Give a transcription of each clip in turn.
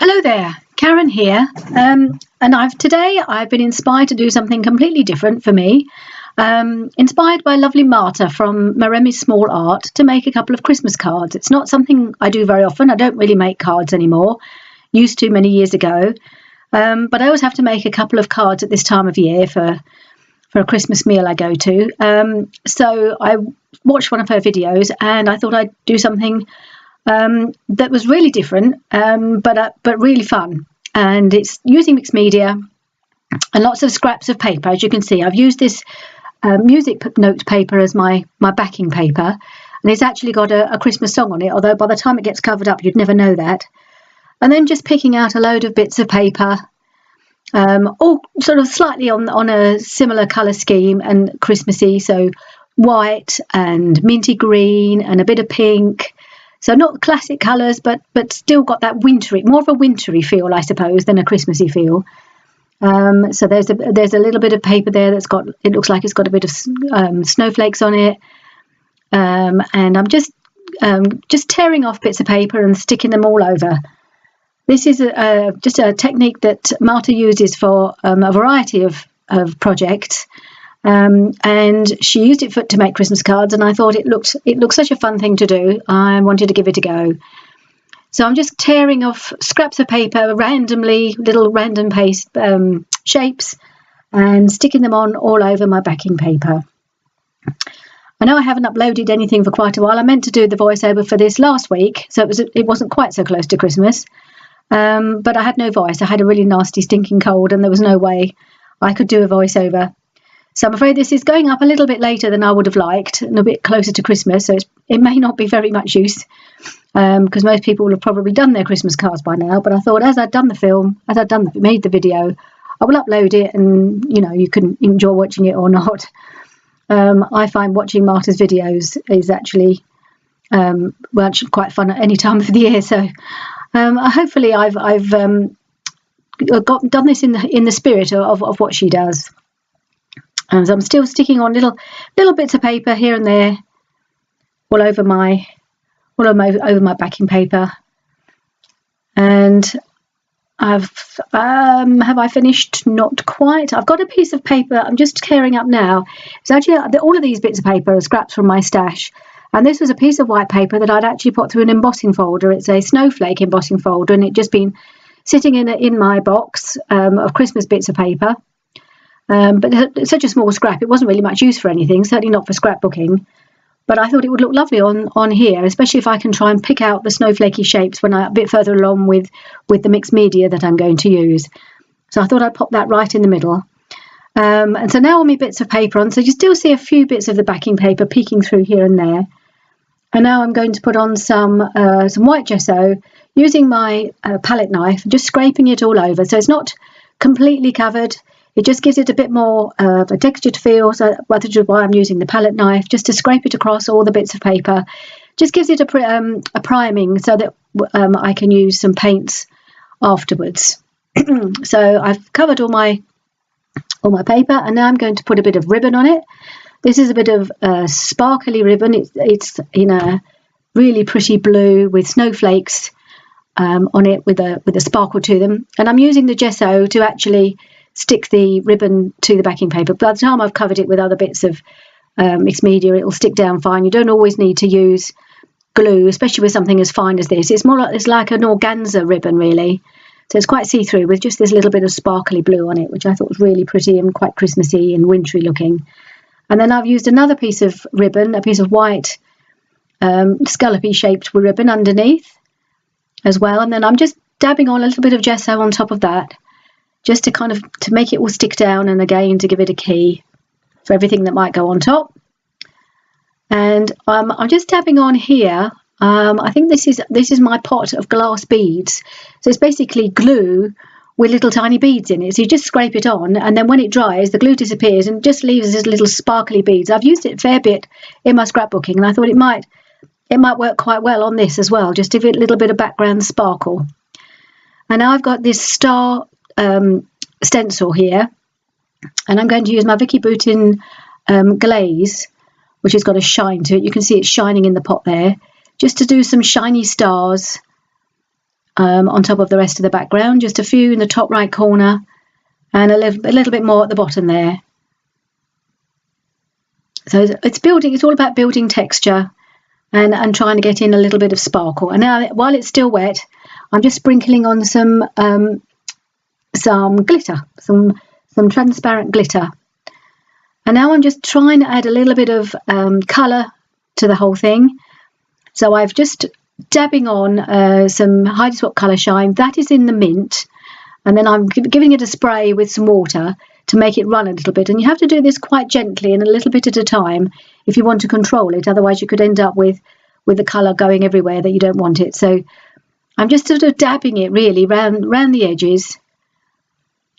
Hello there, Karen here. Today I've been inspired to do something completely different for me. Inspired by lovely Marta from Maremi's Small Art to make a couple of Christmas cards. It's not something I do very often. I don't really make cards anymore. Used to many years ago. But I always have to make a couple of cards at this time of year for a Christmas meal I go to. So I watched one of her videos and I thought I'd do something that was really different, but really fun. And it's using mixed media and lots of scraps of paper. As you can see, I've used this music note paper as my backing paper, and it's actually got a Christmas song on it, although by the time it gets covered up you'd never know that. And then just picking out a load of bits of paper, all sort of slightly on a similar colour scheme and Christmassy, so white and minty green and a bit of pink. So not classic colours, but still got that wintry, more of a wintry feel, I suppose, than a Christmassy feel. So there's a little bit of paper there that's got, it looks like it's got a bit of snowflakes on it. And I'm just tearing off bits of paper and sticking them all over. This is just a technique that Marta uses for a variety of projects. And she used it to make Christmas cards, and I thought it looked such a fun thing to do. I wanted to give it a go. So I'm just tearing off scraps of paper randomly, little random paste shapes, and sticking them on all over my backing paper. I know I haven't uploaded anything for quite a while. I meant to do the voiceover for this last week, so it wasn't quite so close to Christmas. But I had no voice. I had a really nasty stinking cold, and there was no way I could do a voiceover. So I'm afraid this is going up a little bit later than I would have liked, and a bit closer to Christmas, so it may not be very much use, because most people will have probably done their Christmas cards by now. But I thought, as I'd made the video, I will upload it, and you can enjoy watching it or not. I find watching Marta's videos is actually quite fun at any time of the year. So hopefully I've done this in the spirit of what she does. And so I'm still sticking on little bits of paper here and there, all over my backing paper. And have I finished? Not quite. I've got a piece of paper I'm just tearing up now. It's actually all of these bits of paper are scraps from my stash, and this was a piece of white paper that I'd actually put through an embossing folder. It's a snowflake embossing folder, and it just been sitting in my box of Christmas bits of paper. But it's such a small scrap, it wasn't really much use for anything, certainly not for scrapbooking. But I thought it would look lovely on here, especially if I can try and pick out the snowflakey shapes when I'm a bit further along with the mixed media that I'm going to use. So I thought I'd pop that right in the middle. And so now all my bits of paper on, so you still see a few bits of the backing paper peeking through here and there. And now I'm going to put on some white gesso using my palette knife, just scraping it all over. So it's not completely covered. It just gives it a bit more of a textured feel, so which is why I'm using the palette knife, just to scrape it across all the bits of paper. Just gives it a priming so that I can use some paints afterwards. So I've covered all my paper, and now I'm going to put a bit of ribbon on it. This is a bit of sparkly ribbon. It's in a really pretty blue with snowflakes on it with a sparkle to them. And I'm using the gesso to actually stick the ribbon to the backing paper. By the time I've covered it with other bits of mixed media, it will stick down fine. You don't always need to use glue, especially with something as fine as this. It's like an organza ribbon, really. So it's quite see-through with just this little bit of sparkly blue on it, which I thought was really pretty and quite Christmassy and wintry looking. And then I've used another piece of ribbon, a piece of white scallopy shaped ribbon underneath as well. And then I'm just dabbing on a little bit of gesso on top of that, just to make it all stick down, and again to give it a key for everything that might go on top. And I'm just dabbing on here. I think this is my pot of glass beads. So it's basically glue with little tiny beads in it. So you just scrape it on, and then when it dries, the glue disappears and just leaves these little sparkly beads. I've used it a fair bit in my scrapbooking, and I thought it might work quite well on this as well, just to give it a little bit of background sparkle. And now I've got this star stencil here, and I'm going to use my Vicky Boutin glaze, which has got a shine to it. You can see it shining in the pot there, just to do some shiny stars on top of the rest of the background, just a few in the top right corner and a little bit more at the bottom there. So it's all about building texture and trying to get in a little bit of sparkle. And now, while it's still wet, I'm just sprinkling on some glitter, some transparent glitter. And now I'm just trying to add a little bit of colour to the whole thing. So I've just dabbing on some Heidi Swapp Colour Shine. That is in the mint. And then I'm giving it a spray with some water to make it run a little bit. And you have to do this quite gently and a little bit at a time if you want to control it. Otherwise you could end up with the colour going everywhere that you don't want it. So I'm just sort of dabbing it really round the edges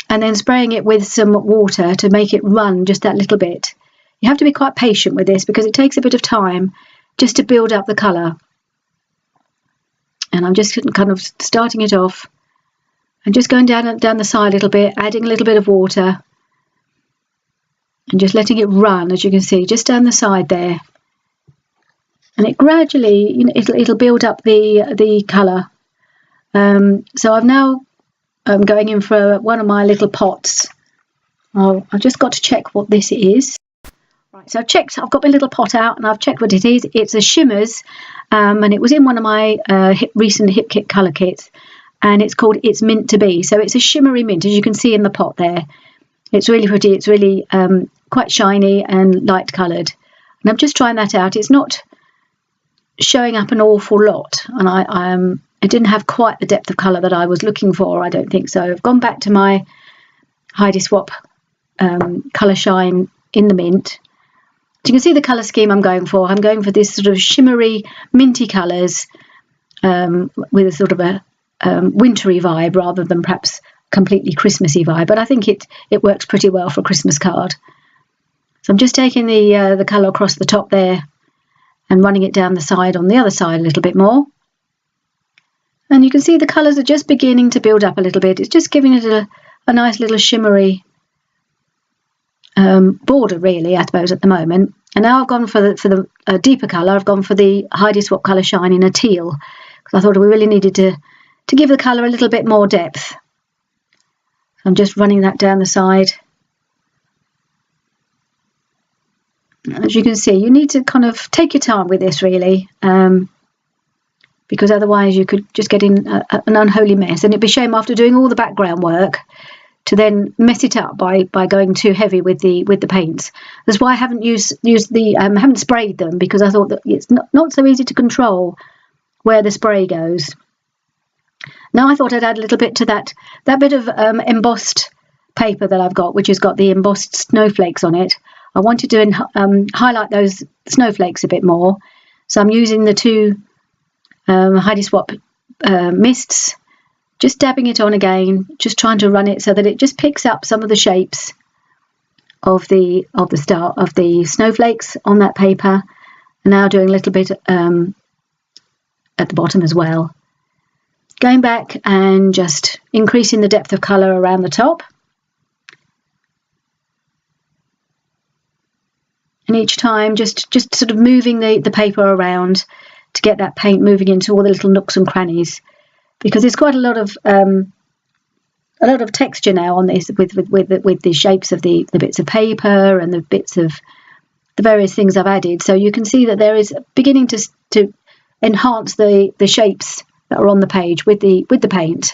and then spraying it with some water to make it run just that little bit. You have to be quite patient with this because it takes a bit of time just to build up the colour. And I'm just kind of starting it off and just going down the side a little bit, adding a little bit of water and just letting it run, as you can see, just down the side there. And it gradually, you know, it'll build up the colour. So I've now going in for one of my little pots. I've just got to check what this is. Right, so I've got my little pot out and I've checked what it is. It's a Shimmers, and it was in one of my recent Hip Kit colour kits, and it's called It's Mint to Be. So it's a shimmery mint, as you can see in the pot there. It's really pretty. It's really quite shiny and light coloured. And I'm just trying that out. It's not showing up an awful lot, and I didn't have quite the depth of colour that I was looking for, I don't think so. I've gone back to my Heidi Swapp Colour Shine in the mint. So you can see the colour scheme I'm going for. I'm going for this sort of shimmery, minty colours with a sort of a wintry vibe rather than perhaps completely Christmassy vibe. But I think it works pretty well for a Christmas card. So I'm just taking the colour across the top there and running it down the side on the other side a little bit more. And you can see the colours are just beginning to build up a little bit. It's just giving it a nice little shimmery border, really, I suppose, at the moment. And now I've gone for the deeper colour. I've gone for the Heidi Swapp Colour Shine in a teal, because I thought we really needed to give the colour a little bit more depth. I'm just running that down the side. As you can see, you need to kind of take your time with this, really, because otherwise you could just get in an unholy mess, and it'd be a shame after doing all the background work to then mess it up by going too heavy with the paints. That's why I haven't haven't sprayed them, because I thought that it's not so easy to control where the spray goes. Now I thought I'd add a little bit to that bit of embossed paper that I've got, which has got the embossed snowflakes on it. I wanted to highlight those snowflakes a bit more, so I'm using the two Heidi Swapp mists, just dabbing it on again, just trying to run it so that it just picks up some of the shapes of the snowflakes on that paper. And now doing a little bit at the bottom as well. Going back and just increasing the depth of colour around the top. And each time just sort of moving the paper around to get that paint moving into all the little nooks and crannies, because there's quite a lot of texture now on this with the shapes of the bits of paper and the bits of the various things I've added. So you can see that there is beginning to enhance the shapes that are on the page with the paint.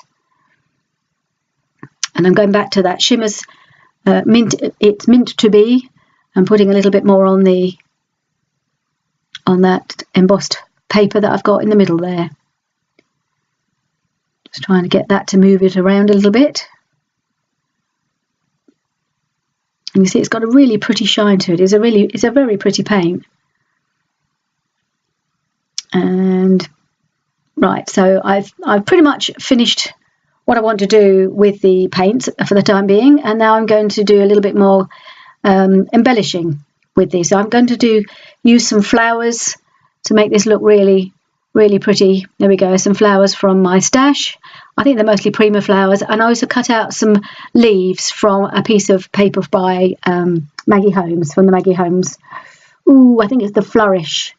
And I'm going back to that Shimmers mint. It's Mint to Be. I'm putting a little bit more on that embossed paper that I've got in the middle there. Just trying to get that to move it around a little bit. And you see it's got a really pretty shine to it. It's a very pretty paint. And right, so I've pretty much finished what I want to do with the paints for the time being, and now I'm going to do a little bit more embellishing with these. So I'm going to use some flowers to make this look really, really pretty. There we go, some flowers from my stash. I think they're mostly Prima flowers, and I also cut out some leaves from a piece of paper by Maggie Holmes, from the Maggie Holmes. I think it's the Flourish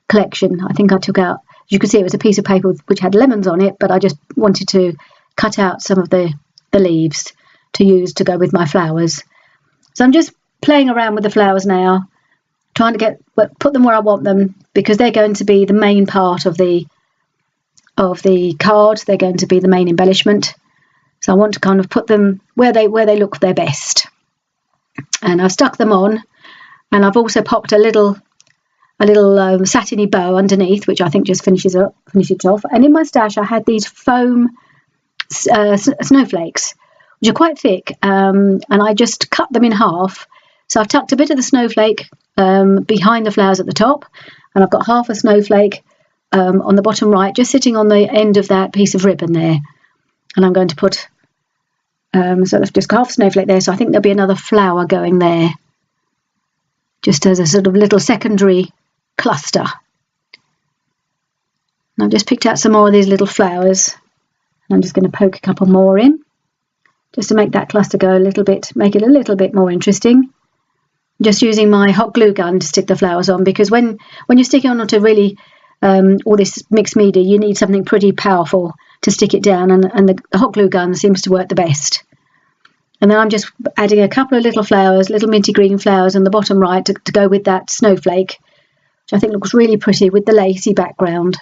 collection. I think I took out You can see it was a piece of paper which had lemons on it, but I just wanted to cut out some of the leaves to use to go with my flowers. So I'm just playing around with the flowers now, trying to put them where I want them, because they're going to be the main part of the card. They're going to be the main embellishment. So I want to kind of put them where they look their best. And I've stuck them on, and I've also popped a little satiny bow underneath, which I think just finishes it off. And in my stash I had these foam snowflakes, which are quite thick, and I just cut them in half. So I've tucked a bit of the snowflake behind the flowers at the top, and I've got half a snowflake on the bottom right, just sitting on the end of that piece of ribbon there. And I'm going to put so that's just half a snowflake there, so I think there'll be another flower going there, just as a sort of little secondary cluster. And I've just picked out some more of these little flowers, and I'm just going to poke a couple more in, just to make that cluster go a little bit, make it a little bit more interesting. Just using my hot glue gun to stick the flowers on, because when you're sticking on to really all this mixed media, you need something pretty powerful to stick it down, and the hot glue gun seems to work the best. And then I'm just adding a couple of little flowers, little minty green flowers on the bottom right to go with that snowflake, which I think looks really pretty with the lacy background.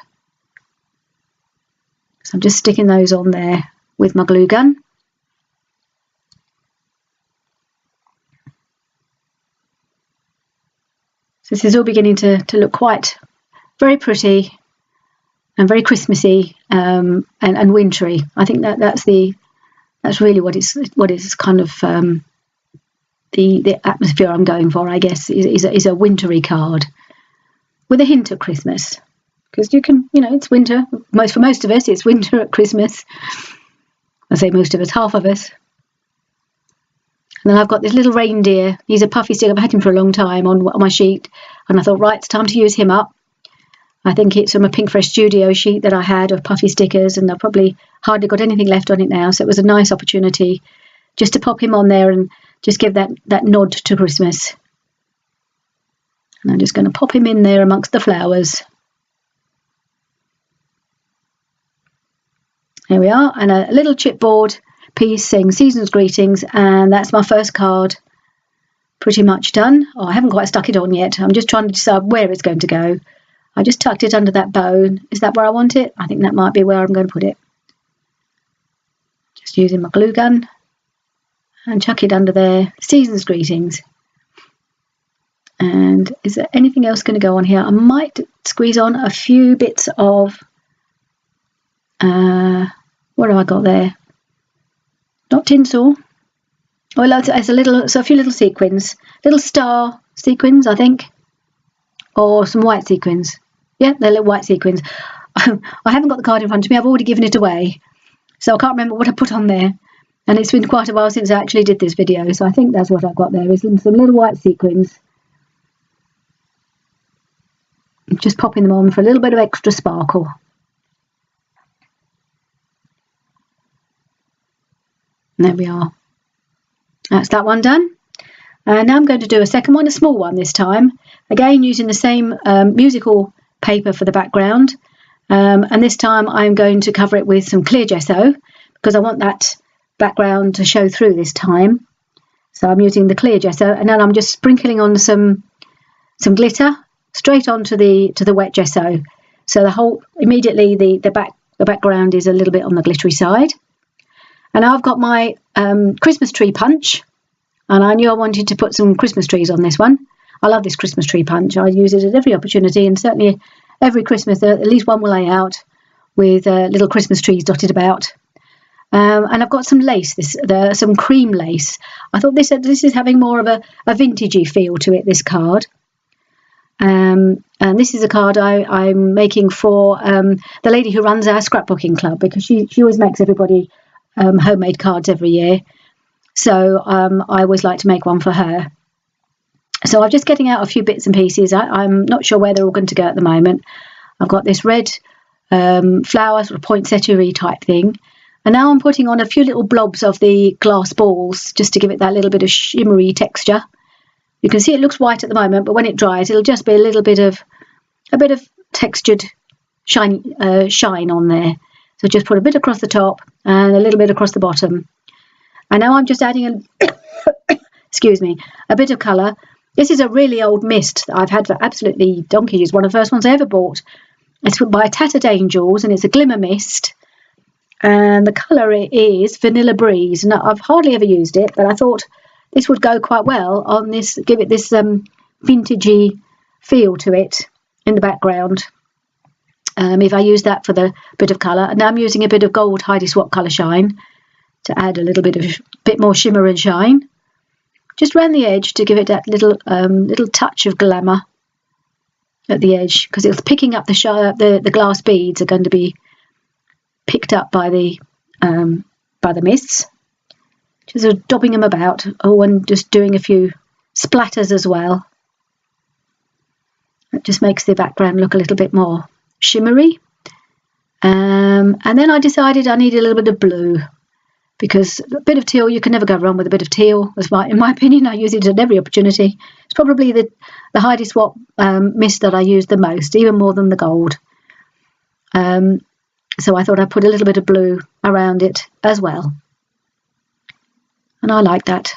So I'm just sticking those on there with my glue gun. So this is all beginning to look quite very pretty and very Christmassy and wintry. I think that's really what is kind of the atmosphere I'm going for, I guess, is a wintry card with a hint of Christmas, because you can, it's winter. For most of us, it's winter at Christmas. I say most of us, half of us. And then I've got this little reindeer. He's a puffy stick. I've had him for a long time on my sheet, and I thought, right, it's time to use him up. I think it's from a Pinkfresh Studio sheet that I had of puffy stickers, and I've probably hardly got anything left on it now, so it was a nice opportunity just to pop him on there and just give that nod to Christmas. And I'm just going to pop him in there amongst the flowers. There we are, and a little chipboard piece saying Season's Greetings, and that's my first card pretty much done. Oh, I haven't quite stuck it on yet. I'm just trying to decide where it's going to go. I just tucked it under that bow. Is that where I want it? I think that might be where I'm going to put it. Just using my glue gun and chuck it under there. Season's Greetings. And is there anything else going to go on here? I might squeeze on a few bits of what have I got there? Not tinsel. Well, it's a few little sequins, little star sequins, I think, or some white sequins. Yeah, they're little white sequins. I haven't got the card in front of me. I've already given it away, so I can't remember what I put on there. And it's been quite a while since I actually did this video, so I think that's what I've got there, is some little white sequins. Just popping them on for a little bit of extra sparkle. And there we are. That's that one done. And now I'm going to do a second one, a small one this time. Again, using the same musical paper for the background. And this time I'm going to cover it with some clear gesso, because I want that background to show through this time. So I'm using the clear gesso, and then I'm just sprinkling on some glitter straight onto the wet gesso. So immediately the background is a little bit on the glittery side. And I've got my Christmas tree punch, and I knew I wanted to put some Christmas trees on this one. I love this Christmas tree punch. I use it at every opportunity, and certainly every Christmas at least one will lay out with little Christmas trees dotted about. And I've got some lace, some cream lace. I thought this is having more of a vintagey feel to it, this card. And this is a card I'm making for the lady who runs our scrapbooking club, because she always makes everybody homemade cards every year. So I always like to make one for her. So I'm just getting out a few bits and pieces. I'm not sure where they're all going to go at the moment. I've got this red flower, sort of poinsettia-y type thing. And now I'm putting on a few little blobs of the glass balls, just to give it that little bit of shimmery texture. You can see it looks white at the moment, but when it dries, it'll just be a bit of textured shine on there. So just put a bit across the top and a little bit across the bottom. And now I'm just adding excuse me, a bit of colour. This is a really old mist that I've had for absolutely donkey years. One of the first ones I ever bought. It's by Tattered Angels, and it's a glimmer mist. And the colour is Vanilla Breeze. Now, I've hardly ever used it, but I thought this would go quite well on this, give it this vintagey feel to it in the background. If I use that for the bit of colour. And now I'm using a bit of gold Heidi Swapp Colour Shine to add a little bit more shimmer and shine. Just around the edge to give it that little touch of glamour at the edge, because it's picking up the glass beads are going to be picked up by the mists. Just sort of dobbing them about. Oh, and just doing a few splatters as well. It just makes the background look a little bit more shimmery. And then I decided I needed a little bit of blue, because a bit of teal, you can never go wrong with a bit of teal. In my opinion, I use it at every opportunity. It's probably the Heidi Swapp mist that I use the most, even more than the gold. So I thought I'd put a little bit of blue around it as well. And I like that.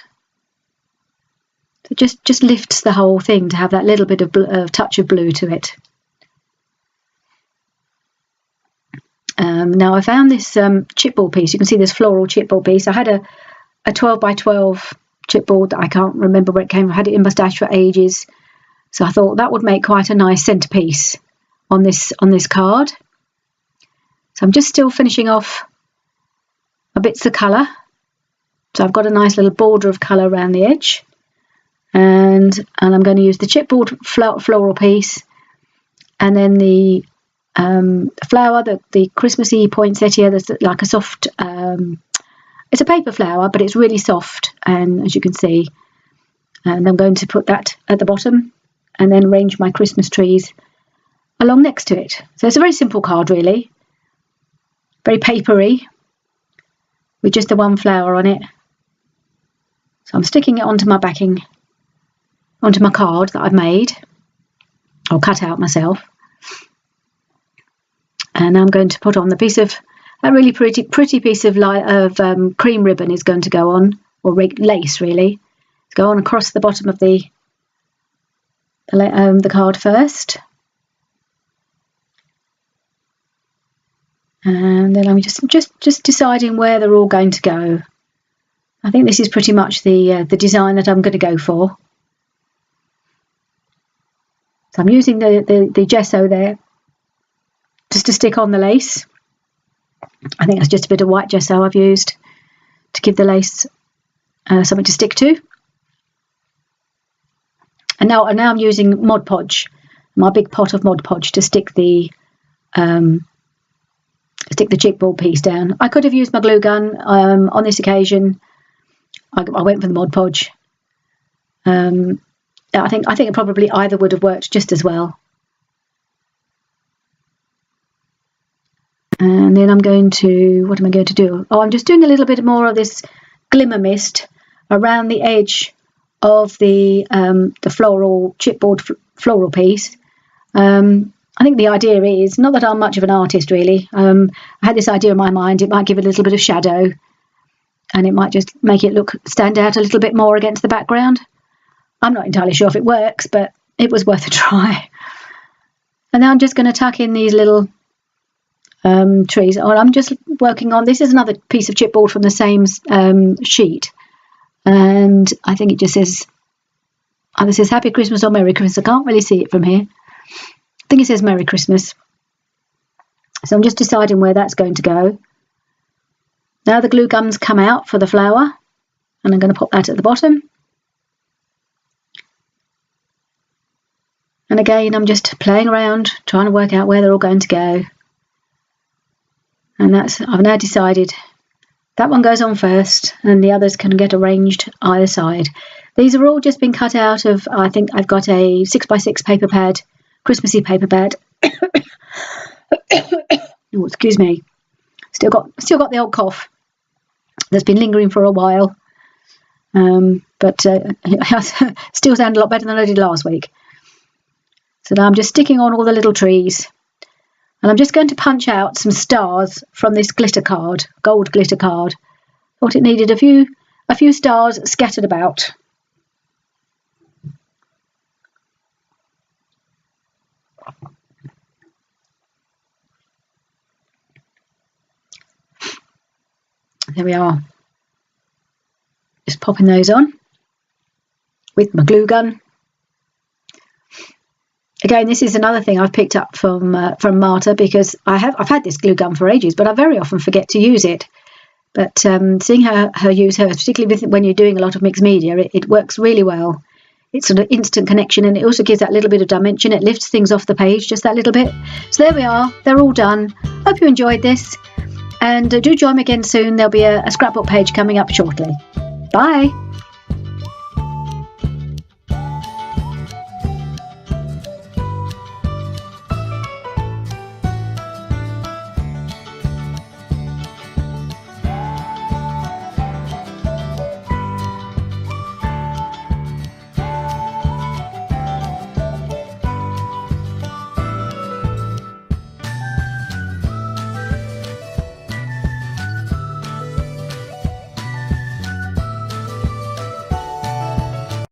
It just lifts the whole thing to have that little bit of touch of blue to it. Now I found this chipboard piece. You can see this floral chipboard piece. I had a 12 by 12 chipboard that I can't remember where it came from. I had it in my stash for ages. So I thought that would make quite a nice centerpiece on this card. So I'm just still finishing off my bits of colour. So I've got a nice little border of colour around the edge. And I'm going to use the chipboard floral piece. And then the flower, the Christmassy poinsettia, that's like a soft, it's a paper flower, but it's really soft, and as you can see. And I'm going to put that at the bottom and then arrange my Christmas trees along next to it. So it's a very simple card, really. Very papery, with just the one flower on it. So I'm sticking it onto my backing, onto my card that I've made, or cut out myself. And I'm going to put on the piece of, a really pretty piece of cream ribbon is going to go on, or lace really, to go on across the bottom of the card first. And then I'm just deciding where they're all going to go. I think this is pretty much the design that I'm going to go for. So I'm using the gesso there just to stick on the lace. I think that's just a bit of white gesso I've used to give the lace something to stick to. And now I'm using Mod Podge, my big pot of Mod Podge, to stick the chipboard piece down. I could have used my glue gun on this occasion. I went for the Mod Podge. I think it probably either would have worked just as well. And then what am I going to do? Oh, I'm just doing a little bit more of this glimmer mist around the edge of the floral chipboard floral piece. I think the idea is, not that I'm much of an artist really, I had this idea in my mind, it might give it a little bit of shadow and it might just make it stand out a little bit more against the background. I'm not entirely sure if it works, but it was worth a try. And now I'm just going to tuck in these little trees. Oh, I'm just working on, this is another piece of chipboard from the same sheet, and I think it just says, either says Happy Christmas or Merry Christmas. I can't really see it from here. I think it says Merry Christmas. So I'm just deciding where that's going to go. Now the glue gum's come out for the flower, and I'm going to pop that at the bottom. And again, I'm just playing around, trying to work out where they're all going to go. And I've now decided that one goes on first, and the others can get arranged either side. These have all just been cut out of, I think I've got a 6x6 paper pad, Christmassy paper pad. Oh, excuse me. Still got the old cough that's been lingering for a while. But I still sound a lot better than I did last week. So now I'm just sticking on all the little trees. And I'm just going to punch out some stars from this glitter card, gold glitter card. Thought it needed a few stars scattered about. There we are. Just popping those on with my glue gun. Again, this is another thing I've picked up from Marta, because I've had this glue gun for ages, but I very often forget to use it. But seeing her use hers, particularly when you're doing a lot of mixed media, it works really well. It's sort of instant connection, and it also gives that little bit of dimension. It lifts things off the page just that little bit. So there we are. They're all done. Hope you enjoyed this. And do join me again soon. There'll be a scrapbook page coming up shortly. Bye.